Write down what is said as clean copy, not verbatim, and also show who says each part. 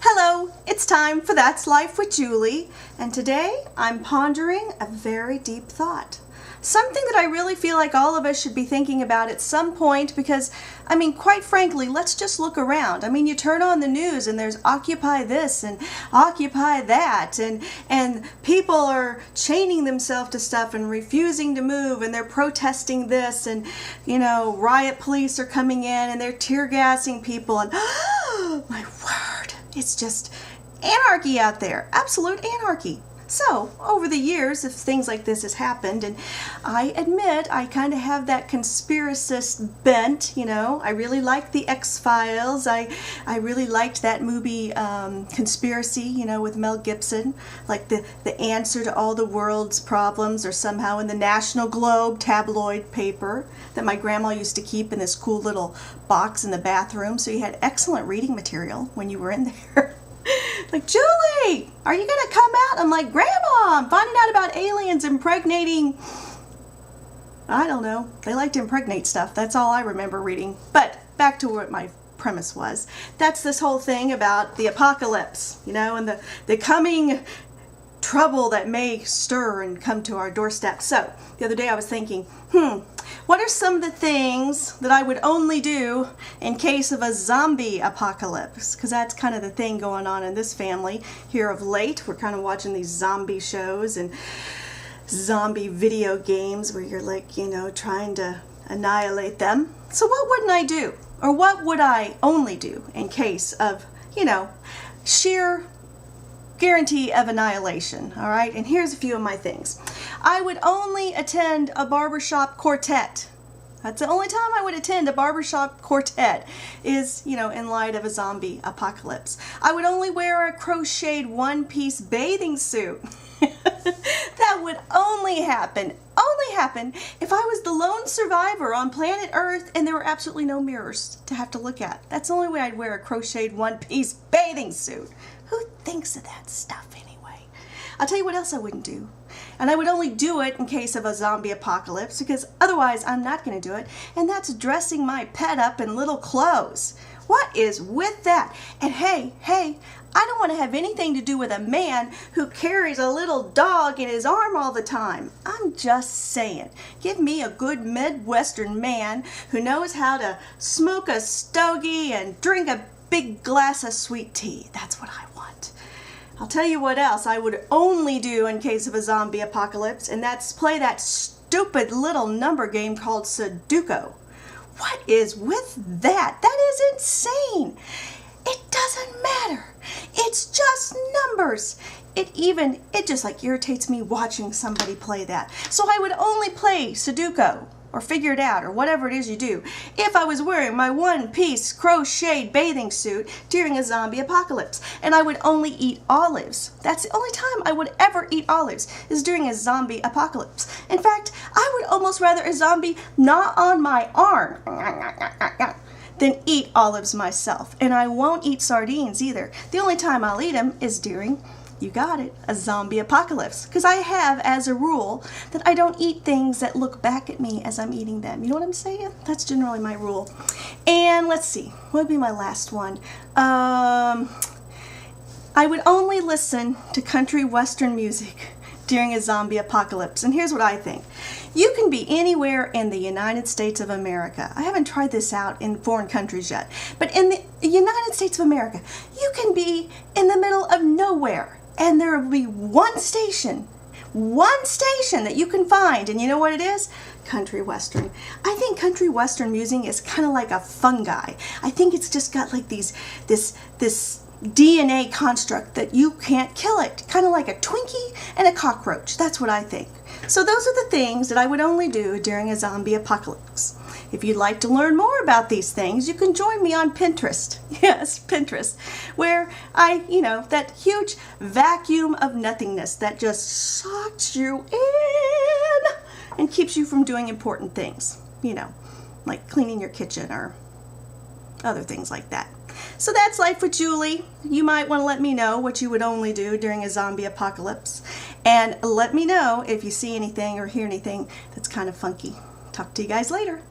Speaker 1: Hello, it's time for That's Life with Julie, and today I'm pondering a very deep thought. Something that I really feel like all of us should be thinking about at some point because, quite frankly, let's just look around. You turn on the news and there's Occupy this and Occupy that, and people are chaining themselves to stuff and refusing to move, and they're protesting this, and, riot police are coming in and they're tear gassing people, and, oh, my word, it's just anarchy out there, absolute anarchy. So, over the years, if things like this has happened, and I admit I kind of have that conspiracist bent, I really like the X-Files. I really liked that movie, Conspiracy, with Mel Gibson. Like the answer to all the world's problems are somehow in the National Globe tabloid paper that my grandma used to keep in this cool little box in the bathroom. So you had excellent reading material when you were in there. Like, Julie, are you going to come out? I'm like, Grandma, I'm finding out about aliens impregnating. I don't know. They like to impregnate stuff. That's all I remember reading. But back to what my premise was. That's this whole thing about the apocalypse, and the coming trouble that may stir and come to our doorstep. So the other day I was thinking, what are some of the things that I would only do in case of a zombie apocalypse? Because that's kind of the thing going on in this family here of late. We're kind of watching these zombie shows and zombie video games where you're like, trying to annihilate them. So what wouldn't I do? Or what would I only do in case of, sheer guarantee of annihilation, all right? And here's a few of my things. I would only attend a barbershop quartet. That's the only time I would attend a barbershop quartet is, in light of a zombie apocalypse. I would only wear a crocheted one-piece bathing suit. That would only happen if I was the lone survivor on planet Earth and there were absolutely no mirrors to have to look at. That's the only way I'd wear a crocheted one-piece bathing suit. Who thinks of that stuff anyway? I'll tell you what else I wouldn't do. And I would only do it in case of a zombie apocalypse because otherwise I'm not going to do it. And that's dressing my pet up in little clothes. What is with that? And hey, I don't want to have anything to do with a man who carries a little dog in his arm all the time. I'm just saying. Give me a good Midwestern man who knows how to smoke a stogie and drink a big glass of sweet tea. That's what I want. I'll tell you what else I would only do in case of a zombie apocalypse, and that's play that stupid little number game called Sudoku. What is with that? That is insane. It doesn't matter. It's just numbers. It just irritates me watching somebody play that. So I would only play Sudoku or figure it out or whatever it is you do if I was wearing my one-piece crocheted bathing suit during a zombie apocalypse. And I would only eat olives. That's the only time I would ever eat olives is during a zombie apocalypse. In fact, I would almost rather a zombie gnaw on my arm than eat olives myself. And I won't eat sardines either. The only time I'll eat them is during, you got it, a zombie apocalypse. Because I have as a rule that I don't eat things that look back at me as I'm eating them. You know what I'm saying? That's generally my rule. And let's see, what would be my last one? I would only listen to country western music during a zombie apocalypse. And here's what I think. You can be anywhere in the United States of America. I haven't tried this out in foreign countries yet. But in the United States of America, you can be in the middle of nowhere. And there will be one station that you can find. And you know what it is? Country western. I think country western music is kind of like a fungi. I think it's just got like this DNA construct that you can't kill it. Kind of like a Twinkie and a cockroach. That's what I think. So those are the things that I would only do during a zombie apocalypse. If you'd like to learn more about these things, you can join me on Pinterest. Yes, Pinterest, where that huge vacuum of nothingness that just sucks you in and keeps you from doing important things, like cleaning your kitchen or other things like that. So that's Life with Julie. You might want to let me know what you would only do during a zombie apocalypse. And let me know if you see anything or hear anything that's kind of funky. Talk to you guys later.